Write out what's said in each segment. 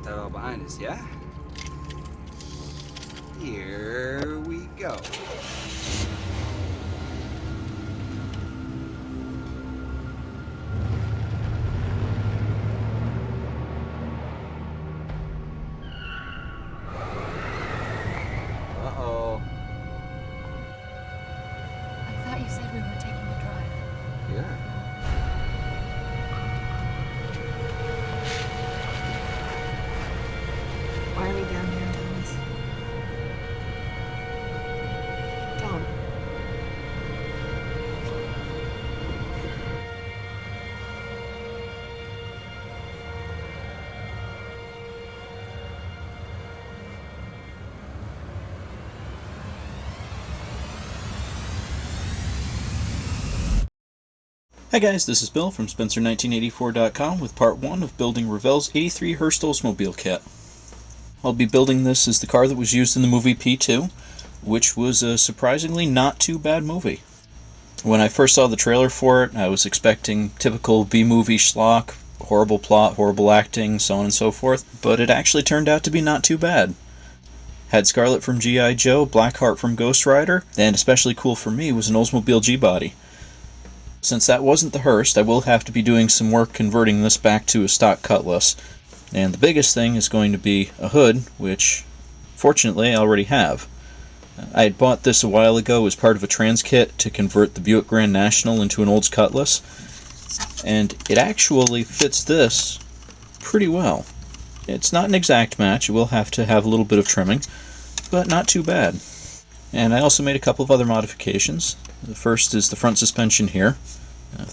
that all behind us, yeah? Here we go. Uh-oh. I thought you said we were taking a drive. Yeah. Why are we down here, Thomas? Tom. Hi guys, this is Bill from Spencer1984.com with part 1 of building Revell's 83 Hurst Oldsmobile kit. I'll be building this as the car that was used in the movie P2, which was a surprisingly not too bad movie. When I first saw the trailer for it, I was expecting typical B-movie schlock, horrible plot, horrible acting, so on and so forth, but it actually turned out to be not too bad. Had Scarlett from G.I. Joe, Blackheart from Ghost Rider, and especially cool for me was an Oldsmobile G-body. Since that wasn't the Hurst, I will have to be doing some work converting this back to a stock Cutlass. And the biggest thing is going to be a hood, which, fortunately, I already have. I had bought this a while ago as part of a trans kit to convert the Buick Grand National into an Olds Cutlass, and it actually fits this pretty well. It's not an exact match, it will have to have a little bit of trimming, but not too bad. And I also made a couple of other modifications. The first is the front suspension here.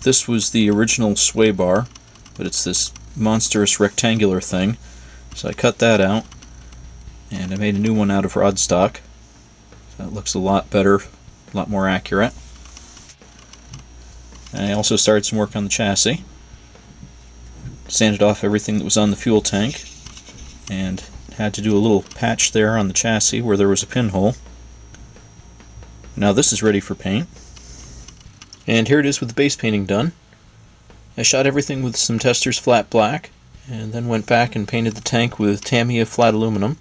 This was the original sway bar, but it's this monstrous rectangular thing. So I cut that out, and I made a new one out of rod stock. That looks a lot better, a lot more accurate. I also started some work on the chassis. Sanded off everything that was on the fuel tank, and had to do a little patch there on the chassis where there was a pinhole. Now this is ready for paint. And here it is with the base painting done. I shot everything with some Testors flat black, and then went back and painted the tank with Tamiya flat aluminum.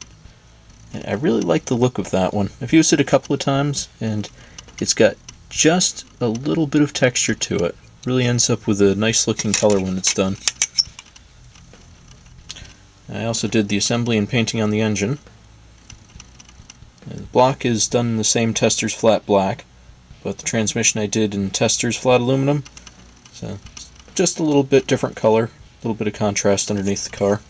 And I really like the look of that one. I've used it a couple of times, and it's got just a little bit of texture to it. Really ends up with a nice looking color when it's done. I also did the assembly and painting on the engine. The block is done in the same Testors flat black, but the transmission I did in Testors flat aluminum, so just a little bit different color, a little bit of contrast underneath the car.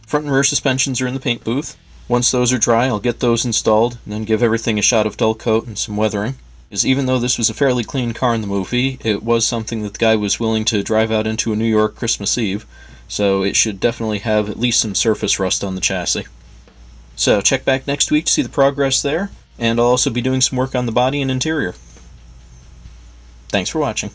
Front and rear suspensions are in the paint booth. Once those are dry, I'll get those installed, and then give everything a shot of dull coat and some weathering. Because even though this was a fairly clean car in the movie, it was something that the guy was willing to drive out into a New York Christmas Eve, so it should definitely have at least some surface rust on the chassis. So check back next week to see the progress there, and I'll also be doing some work on the body and interior. Thanks for watching.